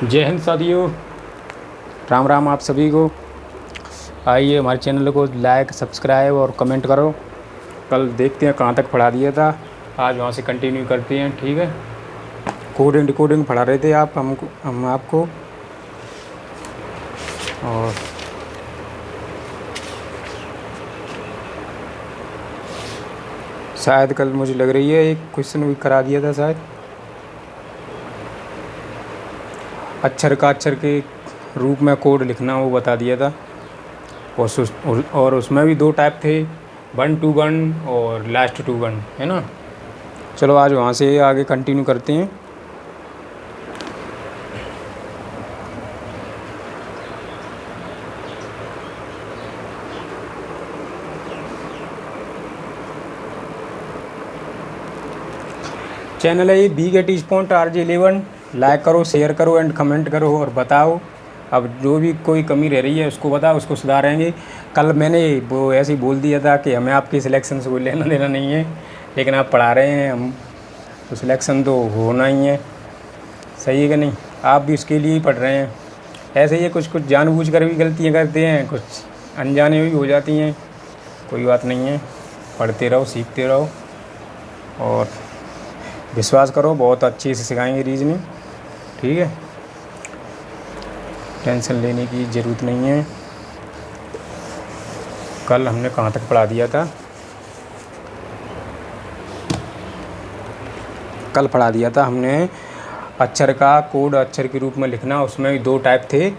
जय हिंद साथियों, राम राम आप सभी को। आइए हमारे चैनल को लाइक सब्सक्राइब और कमेंट करो। कल देखते हैं कहाँ तक पढ़ा दिया था, आज वहाँ से कंटिन्यू करते हैं। ठीक है, कोडिंग डिकोडिंग पढ़ा रहे थे आप हमको, हम आपको। और शायद कल मुझे लग रही है एक क्वेश्चन भी करा दिया था शायद, अक्षर के रूप में कोड लिखना वो बता दिया था। और उसमें भी 2 टाइप थे, 1 to 1 और लास्ट टू 1, है ना। चलो आज वहाँ से आगे कंटिन्यू करते हैं। चैनल है ये BGET_RJ11। लाइक करो, शेयर करो एंड कमेंट करो और बताओ। अब जो भी कोई कमी रह रही है उसको बताओ, उसको सुधारेंगे। कल मैंने वो ऐसे ही बोल दिया था कि हमें आपकी सिलेक्शन से कोई लेना देना नहीं है, लेकिन आप पढ़ा रहे हैं हम तो सिलेक्शन तो होना ही है। सही है कि नहीं? आप भी उसके लिए ही पढ़ रहे हैं। ऐसे ही कुछ कुछ जानबूझकर भी गलतियाँ करते हैं, कुछ अनजाने भी हो जाती हैं। कोई बात नहीं है, पढ़ते रहो, सीखते रहो और विश्वास करो बहुत अच्छे से सिखाएंगे रीजनिंग। ठीक है, टेंशन लेने की ज़रूरत नहीं है। कल हमने कहाँ तक पढ़ा दिया था? कल पढ़ा दिया था हमने अक्षर का कोड अक्षर के रूप में लिखना। उसमें 2 टाइप थे,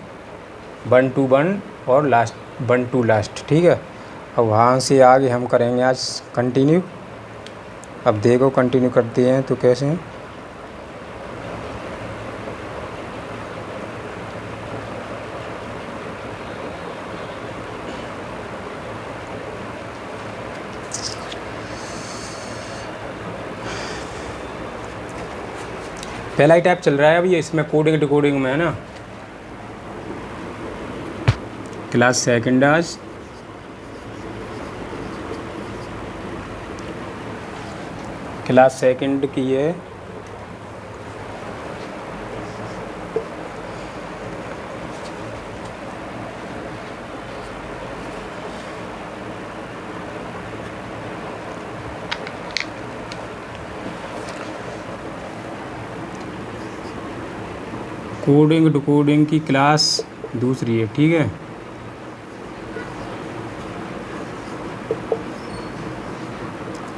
1 to 1 और 1 to लास्ट। ठीक है, अब वहाँ से आगे हम करेंगे आज कंटिन्यू। अब देखो कंटिन्यू करते हैं तो कैसे हैं। पहला ही टाइप चल रहा है अभी इसमें, कोडिंग डिकोडिंग में, है ना। क्लास सेकंड आज क्लास सेकंड की है। कोडिंग डिकोडिंग की क्लास दूसरी है। ठीक है,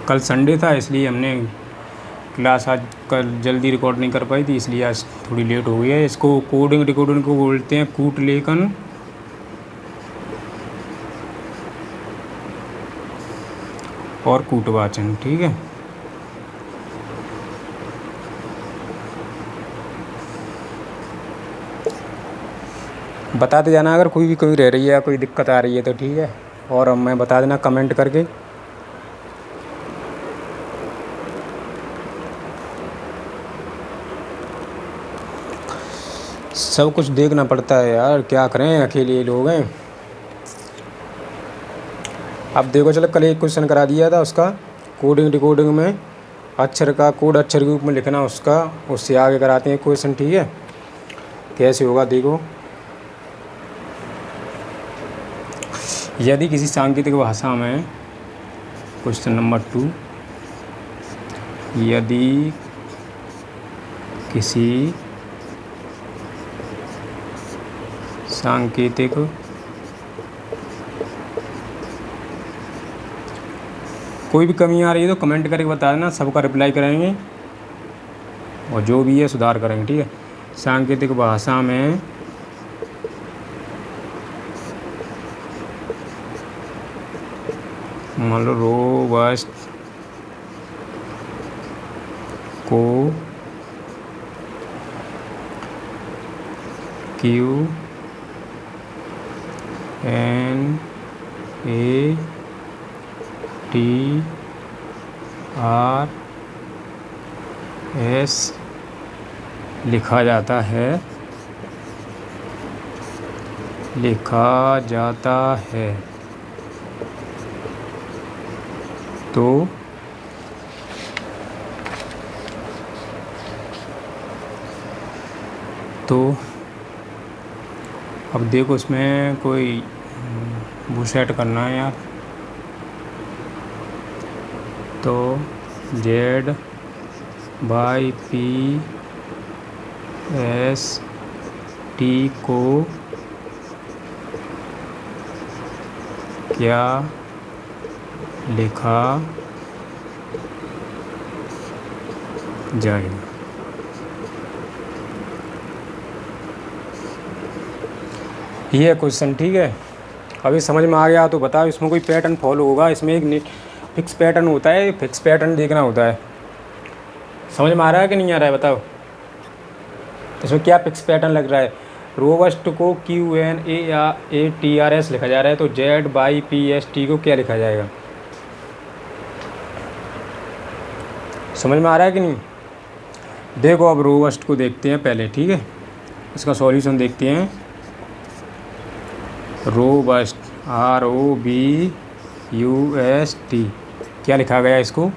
कल संडे था इसलिए हमने क्लास आज कल जल्दी रिकॉर्ड नहीं कर पाई थी, इसलिए आज थोड़ी लेट हो गई है। इसको कोडिंग डिकोडिंग को बोलते हैं कूट लेखन और कूटवाचन। ठीक है, बताते जाना अगर कोई भी कोई रह रही है या कोई दिक्कत आ रही है तो। ठीक है, और मैं बता देना कमेंट करके। सब कुछ देखना पड़ता है यार, क्या करें, अकेले लोग हैं। अब देखो, चलो कल एक क्वेश्चन करा दिया था उसका, कोडिंग डिकोडिंग में अक्षर का कोड अक्षर के रूप में लिखना उसका। उससे आगे कराते हैं क्वेश्चन। ठीक है, कैसे होगा देखो। यदि किसी सांकेतिक भाषा में, क्वेश्चन नंबर 2, यदि किसी सांकेतिक कोई भी कमी आ रही है तो कमेंट करके बता देना, सबका रिप्लाई करेंगे और जो भी है सुधार करेंगे। ठीक है, सांकेतिक भाषा में मान लो रोबस्ट को QNAS लिखा जाता है तो अब देखो इसमें कोई वो सेट करना है यार, तो Z by P S T को क्या लिखा जाएगा। ये है क्वेश्चन, ठीक है। अभी समझ में आ गया तो बताओ, इसमें कोई पैटर्न फॉलो होगा? इसमें एक फिक्स पैटर्न होता है, फिक्स पैटर्न देखना होता है। समझ में आ रहा है कि नहीं आ रहा है बताओ? इसमें क्या फिक्स पैटर्न लग रहा है? रोबस्ट को क्यू एन ए या ए टी आर एस लिखा जा रहा है, तो Z by P S T को क्या लिखा जाएगा? समझ में आ रहा है कि नहीं? देखो अब रोबस्ट को देखते हैं पहले, ठीक है। इसका सॉल्यूशन देखते हैं। रोबस्ट ROBUST क्या लिखा गया इसको?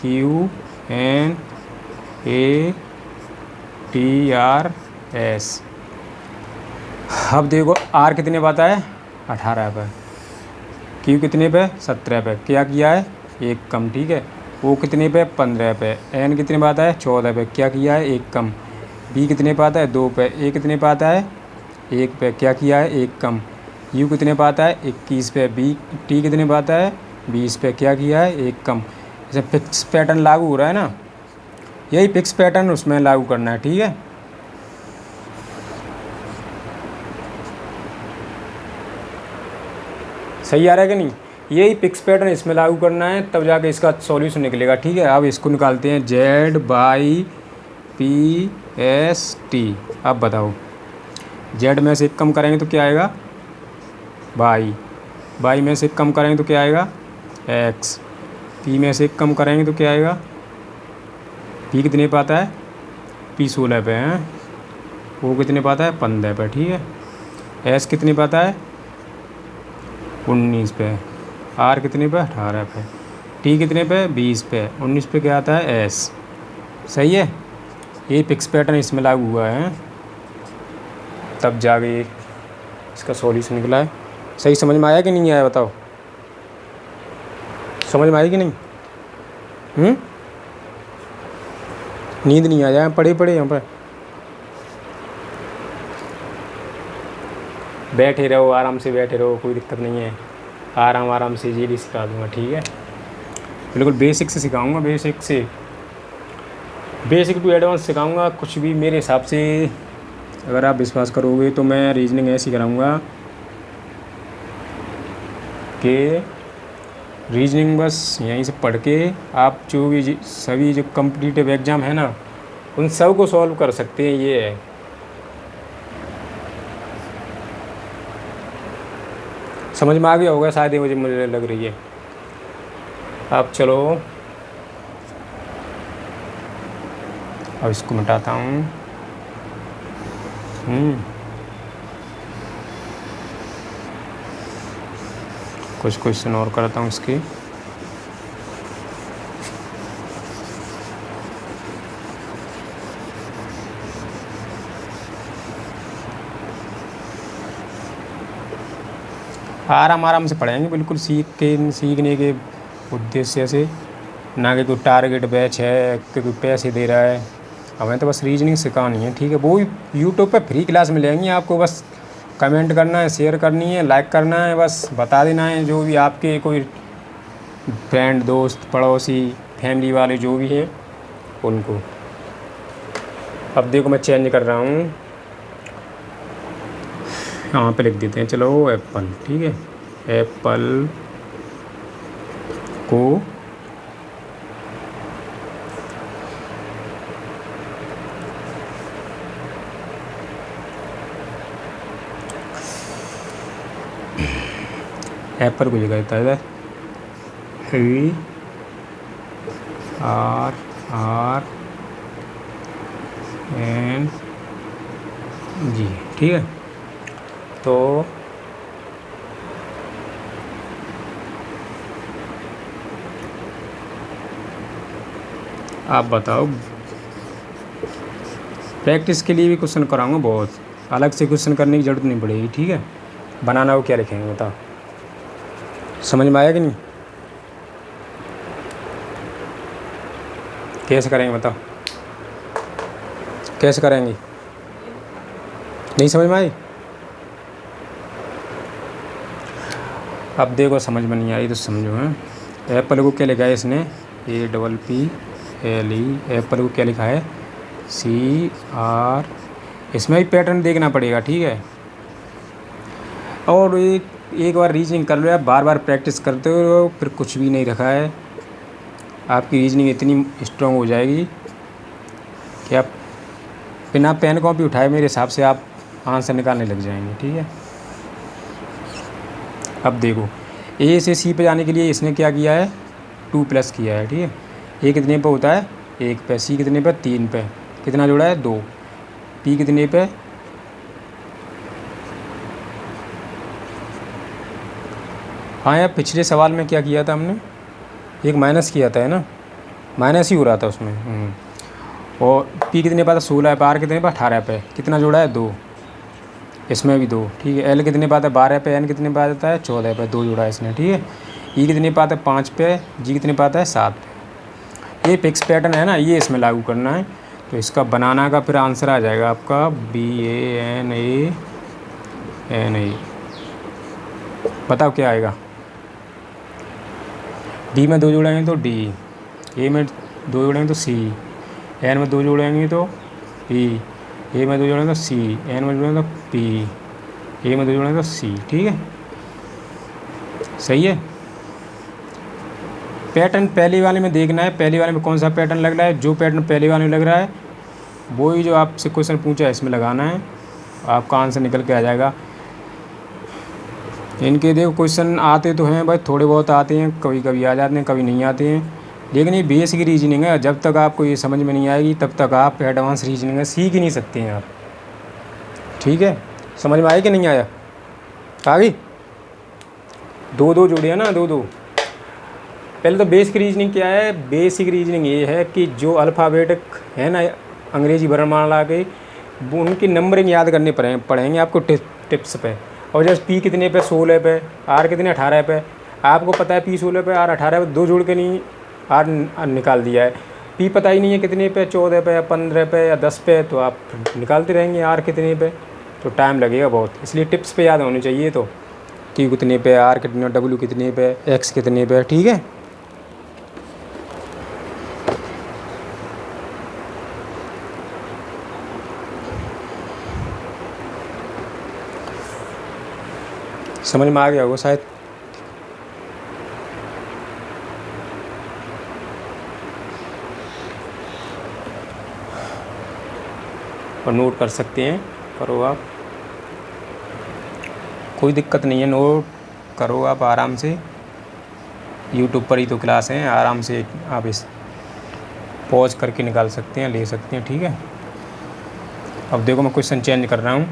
QNATRS। अब देखो R कितने पाता है? 18 पे। Q कितने पे? 17 पे। क्या किया है? एक कम, ठीक है। O कितने पे? 15 पे। N कितने पाता है? 14 पे। क्या किया है? एक कम। B कितने पाता है? 2 पे। A कितने पाता है? 1 पे। क्या किया है? एक कम। U कितने पाता है? 21 पे। T कितने पाता है? 20 पे। क्या किया है? एक कम। जैसे फिक्स पैटर्न लागू हो रहा है ना, यही फिक्स पैटर्न उसमें लागू करना है, ठीक है। सही आ रहा है कि नहीं? यही फिक्स पैटर्न इसमें लागू करना है, तब जाके इसका सॉल्यूशन निकलेगा, ठीक है। अब इसको निकालते हैं, Z by P S T. अब बताओ, जेड में से एक कम करेंगे तो क्या आएगा? बाई में से एक कम करेंगे तो क्या आएगा? एक्स। पी में से एक कम करेंगे तो क्या आएगा? पी कितने पाता है? पी 16 पे है। वो कितने पाता है? 15 पे, ठीक है। एस कितने पाता है? 19 पे। आर कितने पे? 18 पे। टी कितने पे? 20 पे। 19 पे क्या आता है? एस। सही है। ये फिक्स पैटर्न इसमें लागू हुआ है, तब जाके इसका सॉल्यूशन निकला है। सही समझ में आया कि नहीं आया बताओ? समझ में आई कि नहीं? नींद नहीं आ जाए, पढ़े यहाँ पर बैठे रहो, आराम से बैठे रहो, कोई दिक्कत नहीं है। आराम से जी सिखा दूँगा, ठीक है। बिल्कुल बेसिक से सिखाऊंगा, बेसिक टू एडवांस सिखाऊंगा। कुछ भी मेरे हिसाब से अगर आप विश्वास करोगे तो मैं रीजनिंग ऐसी कराऊंगा कि रीजनिंग बस यहीं से पढ़ के आप जो भी सभी जो कॉम्पिटिटिव एग्ज़ाम है ना, उन सब को सॉल्व कर सकते हैं। ये है, समझ में आ गया होगा शायद, ये मुझे लग रही है। अब चलो, अब इसको मिटाता हूँ। कुछ क्वेश्चन और करता हूँ इसके। आराम से पढ़ेंगे, बिल्कुल सीखने के उद्देश्य से, ना कि कोई टारगेट बैच है कि कोई पैसे दे रहा है। हमें तो बस रीजनिंग सिखानी है, ठीक है। वो यूट्यूब पे फ्री क्लास मिलेंगी आपको, बस कमेंट करना है, शेयर करनी है, लाइक करना है, बस बता देना है जो भी आपके कोई फ्रेंड, दोस्त, पड़ोसी, फैमिली वाले जो भी हैं उनको। अब देखो मैं चेंज कर रहा हूँ, यहाँ पे लिख देते हैं, चलो एप्पल, ठीक है। एप्पल को एप्पल को जगह देता है HARR N G, ठीक है। तो आप बताओ, प्रैक्टिस के लिए भी क्वेश्चन कराऊंगा बहुत। अलग से क्वेश्चन करने की ज़रूरत नहीं पड़ेगी, ठीक है। बनाना हो क्या लिखेंगे बताओ, समझ में आया कि नहीं, कैसे करेंगे बताओ, कैसे करेंगे, नहीं समझ में आई। अब देखो समझ में नहीं आई तो समझो। हैं एप्पल को क्या लिखा है इसने, APPLE, एप्पल को क्या लिखा है CR, इसमें भी पैटर्न देखना पड़ेगा, ठीक है। और एक बार रीजनिंग कर लो, आप बार बार प्रैक्टिस करते हो, फिर कुछ भी नहीं रखा है, आपकी रीजनिंग इतनी स्ट्रांग हो जाएगी कि आप बिना पेन कॉपी उठाए मेरे हिसाब से आप आंसर निकालने लग जाएंगे, ठीक है। अब देखो A से C पे जाने के लिए इसने क्या किया है, 2+ किया है, ठीक है। A कितने पे होता है 1 पे, C कितने पे 3 पे, कितना जोड़ा है 2, P कितने पे, हाँ यार पिछले सवाल में क्या किया था हमने, एक माइनस किया था, है ना, माइनस ही हो रहा था उसमें। और P कितने पे था 16 पे, R कितने पे 18 पे, कितना जोड़ा है 2, इसमें भी 2, ठीक है। L कितने पे आता है 12 पे, N कितने पे आता है 14 पे, 2 जोड़ा है इसने, ठीक है। E कितने पे आता है 5 पे, G कितने पे आता है 7 पे। ये फिक्स पैटर्न है ना, ये इसमें लागू करना है। तो इसका बनाना का फिर आंसर आ जाएगा आपका BANANA, बताओ क्या आएगा। D में 2 जोड़ेंगे तो D, A में 2 जोड़ेंगे तो C, N में 2 जोड़ेंगे तो P, A में 2 जोड़ेंगे तो C, N में जोड़ेंगे तो P, A में 2 जोड़ेंगे तो C, ठीक है, सही है। पैटर्न पहले वाले में देखना है, पहले वाले में कौन सा पैटर्न लग रहा है, जो पैटर्न पहले वाले में लग रहा है वो ही जो आपसे क्वेश्चन पूछा है इसमें लगाना है, आपका आंसर निकल के आ जाएगा। इनके देखो क्वेश्चन आते तो हैं भाई, थोड़े बहुत आते हैं, कभी कभी आ जाते हैं, कभी नहीं आते हैं, लेकिन ये बेसिक रीजनिंग है। जब तक आपको ये समझ में नहीं आएगी तब तक आप एडवांस रीजनिंग सीख ही नहीं सकते हैं आप, ठीक है। समझ में आया कि नहीं आया, आ गई। 2-2 जोड़े हैं ना, 2-2। पहले तो बेसिक रीजनिंग क्या है, बेसिक रीजनिंग ये है कि जो अल्फ़ाबेटिक है ना अंग्रेजी वर्णमाला के, वो उनकी नंबरिंग याद करने पड़ेंगे आपको टिप्स पे। और जैसे P कितने पे 16 पे, R कितने 18 पे, आपको पता है P 16 पे, R 18 पे, 2 जोड़ के नहीं R निकाल दिया है। P पता ही नहीं है कितने पे, 14 पे या 15 पे या 10 पे, तो आप निकालते रहेंगे R कितने पे, तो टाइम लगेगा बहुत। इसलिए टिप्स पे याद होने चाहिए, तो Q कितने पे, R कितने, W कितने पे, X कितने पे, ठीक है। समझ में आ गया होगा शायद। और नोट कर सकते हैं, करो आप, कोई दिक्कत नहीं है, नोट करो आप आराम से। यूट्यूब पर ही तो क्लास है, आराम से आप इस पॉज करके निकाल सकते हैं, ले सकते हैं, ठीक है। अब देखो मैं क्वेश्चन चेंज कर रहा हूँ,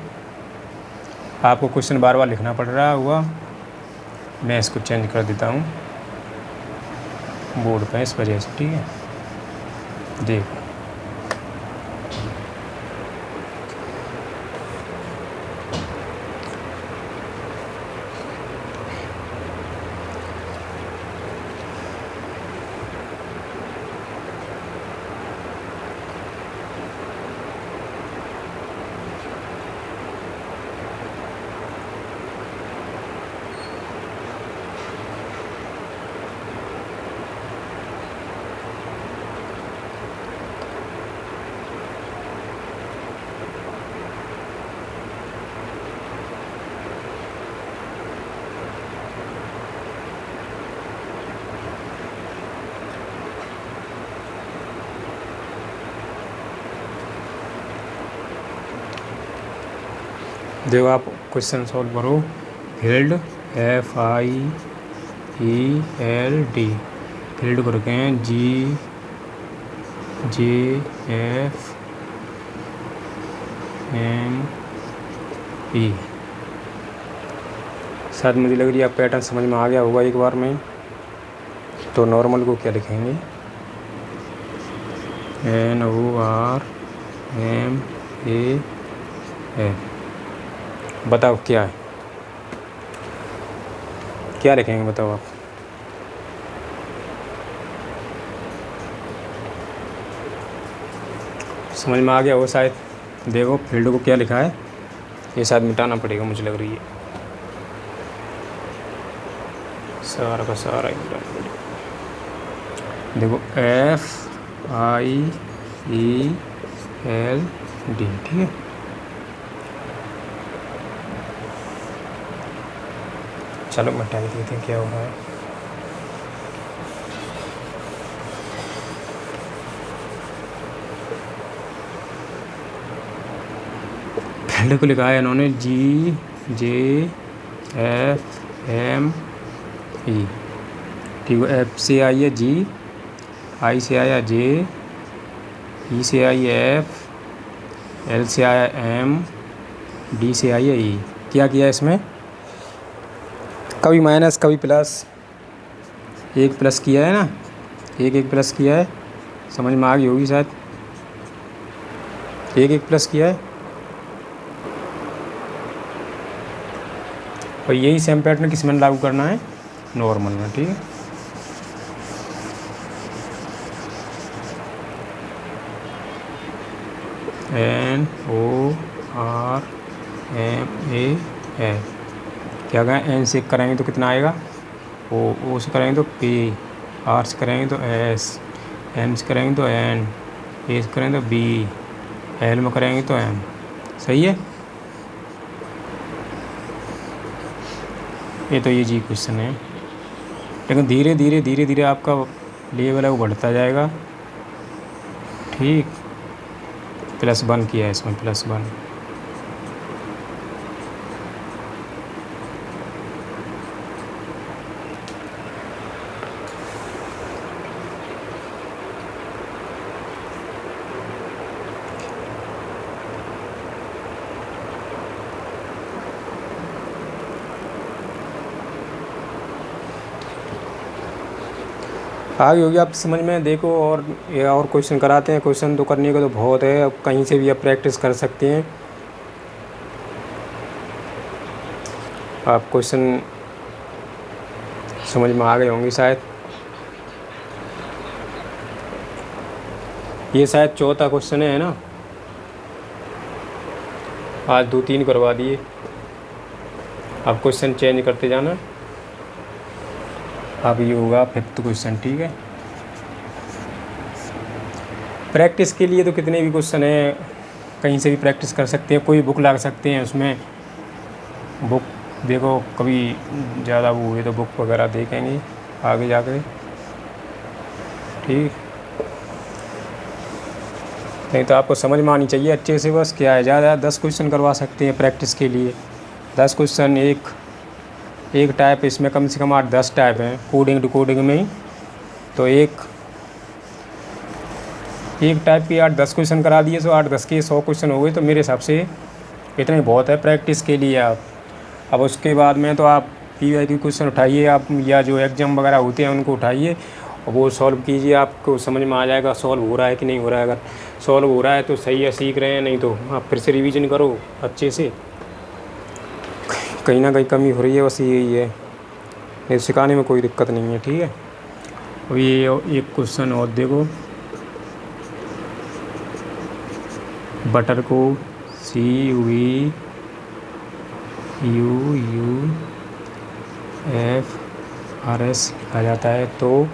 आपको क्वेश्चन बार बार लिखना पड़ रहा हुआ, मैं इसको चेंज कर देता हूँ बोर्ड पे इस वजह से, ठीक है। देखो देखो आप क्वेश्चन सॉल्व करो। फील्ड FIELD, फील्ड को रखें GJFME। शायद मुझे लग रही है आप पैटर्न समझ में आ गया होगा एक बार में। तो नॉर्मल को क्या लिखेंगे, NORMAL, बताओ क्या है, क्या लिखेंगे बताओ आप। समझ में आ गया वो शायद। देखो फील्ड को क्या लिखा है, ये शायद मिटाना पड़ेगा मुझे लग रही है, सारा का सारा ही मिटाना पड़ेगा। देखो FIELD, ठीक है। चलो मिटा के देखते हैं क्या हो रहा है। फील्ड को लिखा है इन्होंने GJFME, ठीक है। F से आई है G, I से आया J, E से आई है F, L से आया M, D से आई है E। क्या किया इसमें, कभी माइनस कभी प्लस, एक प्लस किया है ना, एक प्लस किया है, समझ में आ गई होगी शायद। एक प्लस किया है और यही सेम पैटर्न किस में लागू करना है, नॉर्मल में, ठीक है। NORMAL, क्या कहें, N से करेंगे तो कितना आएगा, O से करेंगे तो P, R से करेंगे तो S, M से करेंगे तो N, A से करेंगे तो B, L में करेंगे तो M। सही है। ये तो इजी क्वेश्चन है, लेकिन धीरे धीरे आपका लेवल है वो बढ़ता जाएगा, ठीक। +1 किया है इसमें, +1। आ गई होगी आप समझ में। देखो और ये और क्वेश्चन कराते हैं, क्वेश्चन तो करने को तो बहुत है, अब कहीं से भी आप प्रैक्टिस कर सकते हैं। आप क्वेश्चन समझ में आ गए होंगे शायद। ये शायद चौथा क्वेश्चन है ना, आज 2-3 करवा दिए। आप क्वेश्चन चेंज करते जाना। अब ये होगा 5th क्वेश्चन, ठीक है। प्रैक्टिस के लिए तो कितने भी क्वेश्चन हैं, कहीं से भी प्रैक्टिस कर सकते हैं, कोई बुक ला सकते हैं, उसमें बुक देखो, कभी ज़्यादा वो हुए तो बुक वगैरह देखेंगे आगे जाकर, ठीक। नहीं तो आपको समझ में आनी चाहिए अच्छे से, बस क्या है, ज़्यादा 10 क्वेश्चन करवा सकते हैं प्रैक्टिस के लिए। 10 क्वेश्चन, एक टाइप, इसमें कम से कम 8-10 टाइप हैं कोडिंग डिकोडिंग में ही, तो एक टाइप की 8-10 क्वेश्चन करा दिए तो 8-10 के 100 क्वेश्चन हो गए, तो मेरे हिसाब से इतना ही बहुत है प्रैक्टिस के लिए आप। अब उसके बाद में तो आप PYQ क्वेश्चन उठाइए आप, या जो एग्ज़ाम वगैरह होते हैं उनको उठाइए और वो सॉल्व कीजिए, आपको समझ में आ जाएगा सॉल्व हो रहा है कि नहीं हो रहा है। अगर सॉल्व हो रहा है तो सही है, सीख रहे हैं, नहीं तो आप फिर से रिवीजन करो अच्छे से, कहीं ना कहीं कमी हो रही है, बस यही है, नहीं सिखाने में कोई दिक्कत नहीं है, ठीक है। अब ये एक क्वेश्चन और देखो, बटर को CUUFRS लिखा जाता है, तो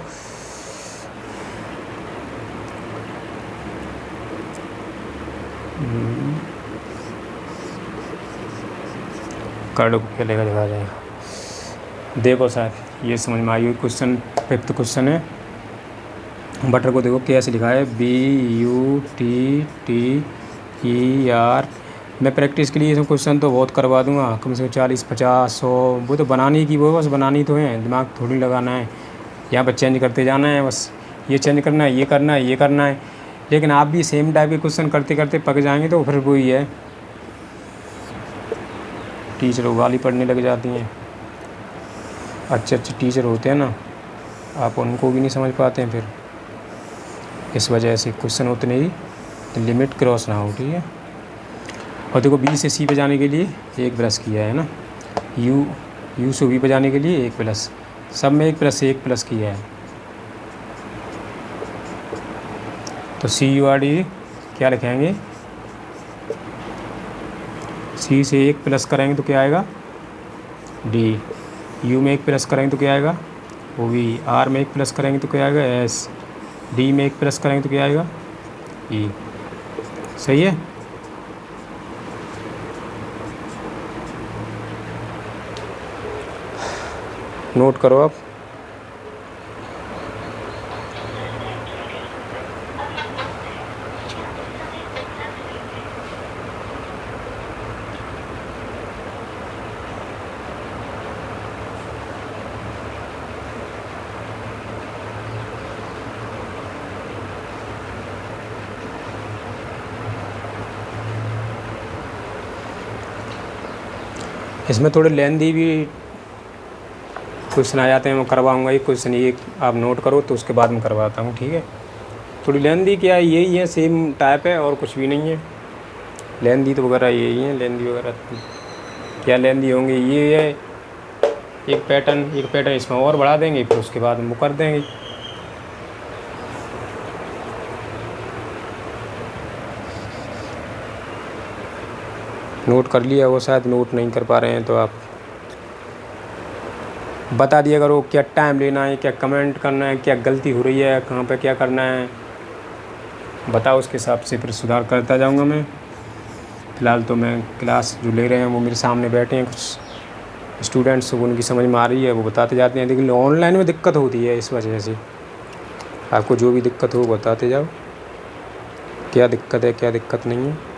कार्ड को क्या लिखा जाएगा। देखो शायद ये समझ में आई हुई। क्वेश्चन 5th क्वेश्चन है, बटर को देखो कैसे लिखा है, BUTTER। मैं प्रैक्टिस के लिए क्वेश्चन तो बहुत करवा दूंगा, कम से कम 40-50-100, वो तो बनाने की, वो बस बनानी तो है, दिमाग थोड़ी लगाना है, यहाँ पर चेंज करते जाना है, बस ये चेंज करना है, ये करना है, ये करना है। लेकिन आप भी सेम टाइप के क्वेश्चन करते करते पक जाएंगे तो फिर वही है, टीचर गाली पढ़ने लग जाती हैं। अच्छे टीचर होते हैं ना, आप उनको भी नहीं समझ पाते हैं, फिर इस वजह से क्वेश्चन उतने ही लिमिट क्रॉस ना हो, ठीक है। और देखो बी से सी पे जाने के लिए एक प्लस किया है ना, यू से वी पे जाने के लिए एक प्लस, सब में एक प्लस किया है। तो CURD क्या लिखेंगे, सी से एक प्लस करेंगे तो क्या आएगा D, यू में एक प्लस करेंगे तो क्या आएगा OV, आर में एक प्लस करेंगे तो क्या आएगा S, डी में एक प्लस करेंगे तो क्या आएगा E। सही है। नोट करो आप। इसमें थोड़े लेंदी भी क्वेश्चन आ जाते हैं, मैं करवाऊँगा ये क्वेश्चन, ये आप नोट करो तो उसके बाद मैं करवाता हूँ, ठीक है। थोड़ी लेंदी क्या है, यही है, सेम टाइप है और कुछ भी नहीं है। लेंदी तो वगैरह यही है, लेंदी वगैरह क्या लेंदी होंगे, ये है एक पैटर्न इसमें और बढ़ा देंगे, फिर उसके बाद वो कर देंगे। नोट कर लिया, वो शायद नोट नहीं कर पा रहे हैं तो आप बता दिया करो क्या टाइम लेना है, क्या कमेंट करना है, क्या गलती हो रही है, कहाँ पे क्या करना है बताओ, उसके हिसाब से फिर सुधार करता जाऊँगा मैं। फ़िलहाल तो मैं क्लास जो ले रहे हैं वो मेरे सामने बैठे हैं कुछ स्टूडेंट्स, उनकी समझ में आ रही है वो बताते जाते हैं, लेकिन ऑनलाइन में दिक्कत होती है, इस वजह से आपको जो भी दिक्कत हो बताते जाओ, क्या दिक्कत है क्या दिक्कत नहीं है।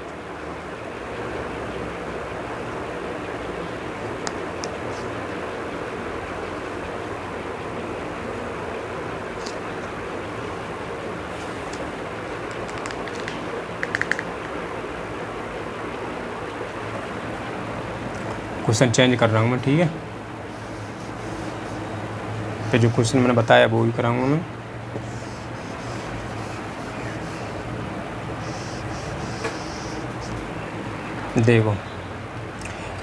क्वेश्चन चेंज कर रहा हूँ मैं, ठीक है। तो जो क्वेश्चन मैंने बताया वो ही कराऊँगा मैं। देखो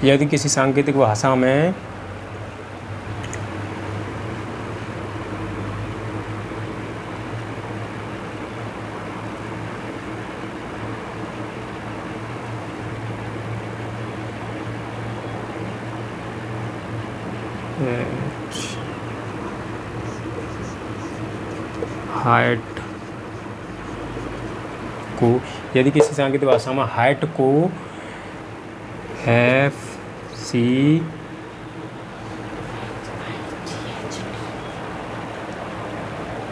यदि किसी सांकेतिक भाषा में हाइट को, यदि किसी सांकेतिक भाषा में हाइट को FC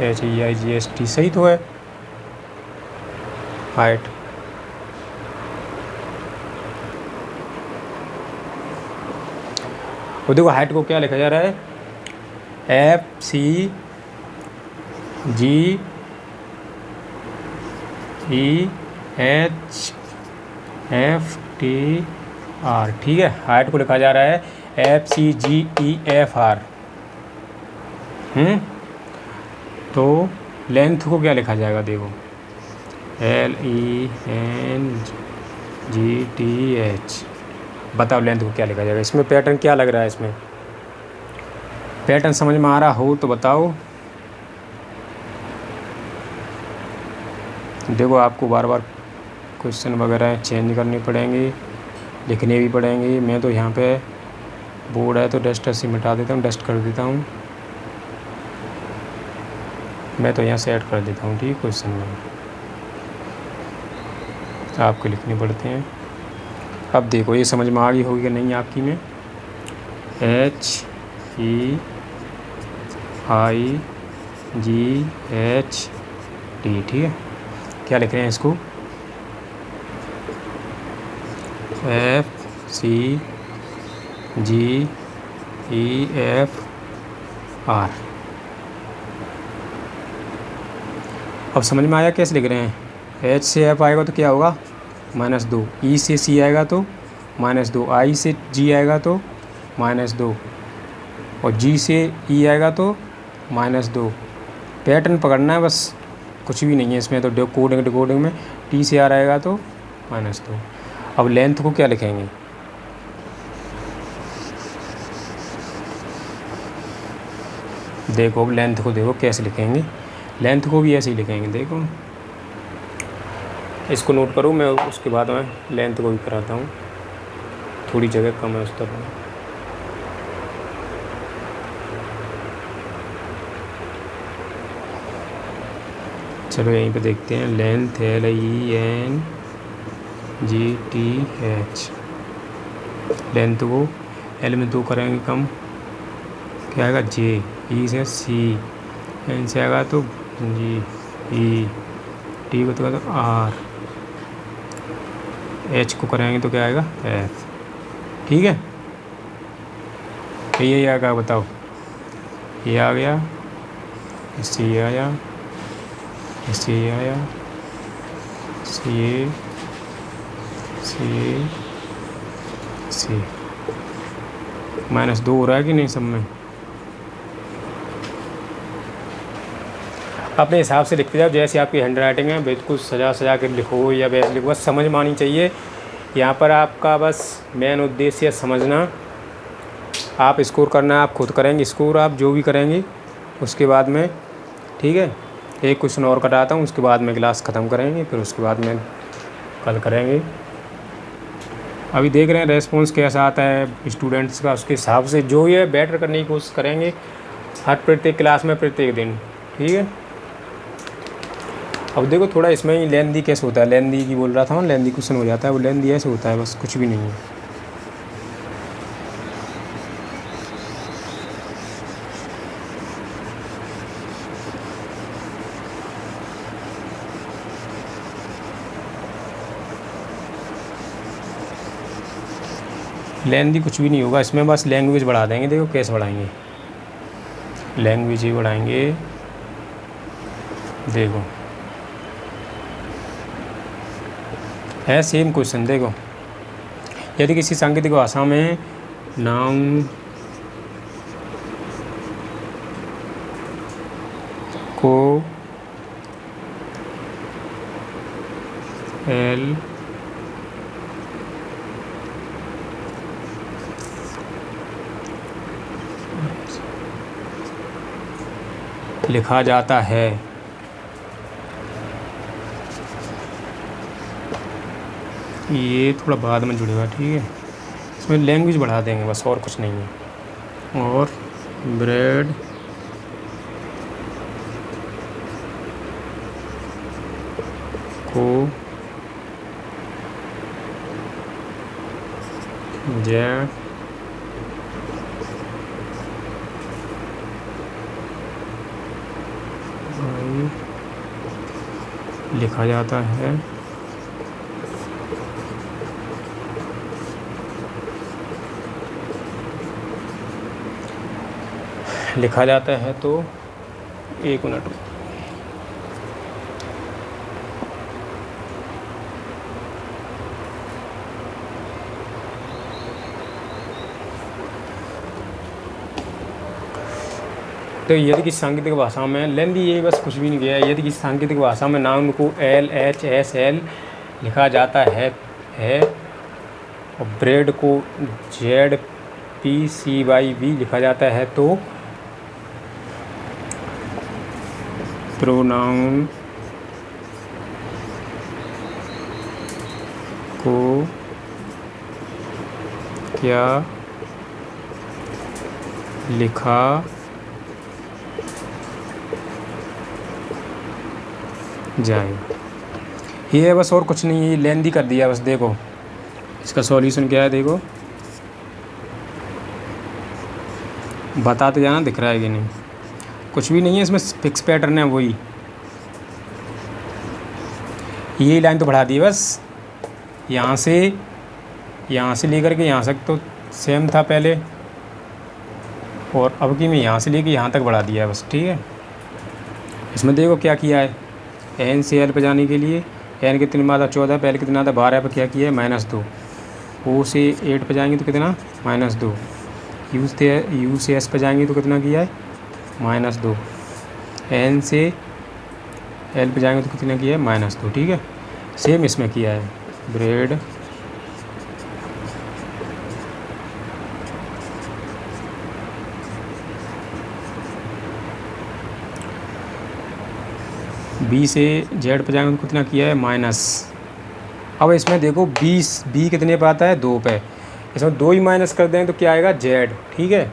HEIGST सही तो है हाइट, वो देखो हाइट को क्या लिखा जा रहा है FCGEFR, ठीक है। हाइट को लिखा जा रहा है FCGEFR। तो लेंथ को क्या लिखा जाएगा देखो LENGTH, बताओ लेंथ को क्या लिखा जाएगा। इसमें पैटर्न क्या लग रहा है, इसमें पैटर्न समझ में आ रहा हो तो बताओ। देखो आपको बार बार क्वेश्चन वगैरह चेंज करने पड़ेंगे, लिखने भी पड़ेंगे। मैं तो यहाँ पे बोर्ड है तो डस्टर से मिटा देता हूँ, डस्ट कर देता हूँ, मैं तो यहाँ से ऐड कर देता हूँ, ठीक क्वेश्चन में आपको लिखने पड़ते हैं। अब देखो ये समझ में आ गई होगी कि नहीं आपकी में HEIGHT, ठीक है। क्या लिख रहे हैं इसको FCGEFR। अब समझ में आया कैसे लिख रहे हैं। H से F आएगा तो क्या होगा -2, E से C आएगा तो -2, I से G आएगा तो -2 और G से E आएगा तो -2। पैटर्न पकड़ना है बस, कुछ भी नहीं है इसमें। तो कोडिंग डिकोडिंग में T से R आएगा तो -2। अब लेंथ को क्या लिखेंगे, देखो अब लेंथ को देखो कैसे लिखेंगे, लेंथ को भी ऐसे ही लिखेंगे। देखो इसको नोट करो, मैं उसके बाद मैं लेंथ को भी कराता हूँ, थोड़ी जगह कम है उस तरफ। चलो यहीं पे देखते हैं, लेंथ LENGTH, लेंथ को L में 2 करेंगे कम, क्या आएगा J, E से C, N से आएगा तो G, E, T को तो R, H को करेंगे तो क्या आएगा F। ठीक है, ये आ गया, बताओ ये आ गया, इससे ये आया, इससे ये आया, सी -2 हो रहा है कि नहीं सब में। अपने हिसाब से लिखते जाओ, जैसे आपकी हैंड राइटिंग है बिल्कुल सजा सजा कर लिखो या वैसे लिखो, बस समझ में आनी चाहिए। यहाँ पर आपका बस मेन उद्देश्य समझना, आप स्कोर करना आप खुद करेंगे स्कोर, आप जो भी करेंगे उसके बाद में। ठीक है, एक क्वेश्चन और कराता हूँ, उसके बाद में क्लास ख़त्म करेंगे, फिर उसके बाद में कल करेंगे। अभी देख रहे हैं रेस्पॉन्स कैसा आता है स्टूडेंट्स का, उसके हिसाब से जो ये बेटर करने की कोशिश करेंगे हर प्रत्येक क्लास में प्रत्येक दिन। ठीक है, अब देखो थोड़ा इसमें ही लेंदी कैसे होता है, लेंदी की बोल रहा था, लेंदी क्वेश्चन हो जाता है, वो लेंदी ऐसे होता है, बस कुछ भी नहीं है। लेंदी कुछ भी नहीं होगा इसमें, बस लैंग्वेज बढ़ा देंगे। देखो कैसे बढ़ाएंगे, लैंग्वेज ही बढ़ाएंगे। देखो है सेम क्वेश्चन। देखो यदि किसी सांकेतिक भाषा में नाउन को L लिखा जाता है, ये थोड़ा बाद में जुड़ेगा। ठीक है, इसमें लैंग्वेज बढ़ा देंगे बस, और कुछ नहीं है। और ब्रेड को जेड लिखा जाता है, लिखा जाता है। तो 1 मिनट, तो यदि किसी सांकेतिक भाषा में लेंदी, ये बस कुछ भी नहीं गया, यदि किसी सांकेतिक भाषा में नाउन को LHSL लिखा जाता है और ब्रेड को ZPCYV लिखा जाता है, तो प्रोनाउन को क्या लिखा जाए, ये है बस, और कुछ नहीं, ये लेंदी कर दिया बस। देखो इसका सॉल्यूशन क्या है, देखो बताते जाना, दिख रहा है कि नहीं, कुछ भी नहीं है इसमें, फिक्स पैटर्न है वही, ये लाइन तो बढ़ा दी बस, यहाँ से लेकर के यहाँ तक तो सेम था पहले, और अब की मैं यहाँ से लेके यहाँ तक बढ़ा दिया बस। ठीक है, इसमें देखो क्या किया है, N से L पे जाने के लिए N कितनी मात्रा 14 पे, L कितना आता 12 पे, क्या किया है -2। O से 8 पे जाएंगे तो कितना -2, U से S पे जाएंगे तो कितना किया है -2, N से L पे जाएंगे तो कितना किया है -2। ठीक है, सेम इसमें किया है, ब्रेड बी से जेड पे जाएंगे तो कितना किया है माइनस। अब इसमें देखो बी कितने पे आता है 2 पे, इसमें 2 ही माइनस कर दें तो क्या आएगा जेड। ठीक है,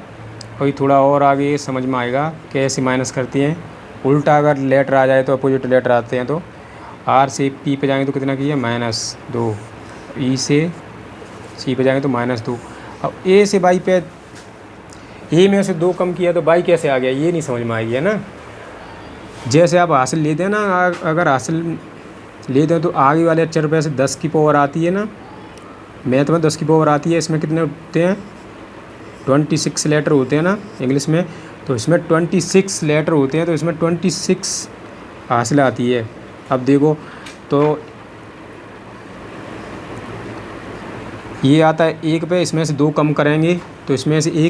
अभी थोड़ा और आगे समझ में आएगा कैसे माइनस करती हैं। उल्टा अगर लेटर आ जाए तो अपोजिट लेटर आते हैं। तो आर से पी पे जाएंगे तो कितना किया -2, ई से सी पे जाएंगे तो -2। अब ए से बाई पे, ए में से 2 कम किया तो बाई कैसे आ गया, ये नहीं समझ में आई है ना। जैसे आप हासिल लेते हैं ना, अगर हासिल लेते हैं तो आगे वाले अक्षर पे से 10 की पावर आती है ना, मैथ में 10 की पावर आती है। इसमें कितने होते हैं 26 लेटर होते हैं ना इंग्लिश में, तो इसमें 26 लेटर होते हैं, तो इसमें 26 हासिल आती है। अब देखो तो ये आता है 1 पे, इसमें से 2 कम करेंगे तो इसमें से 1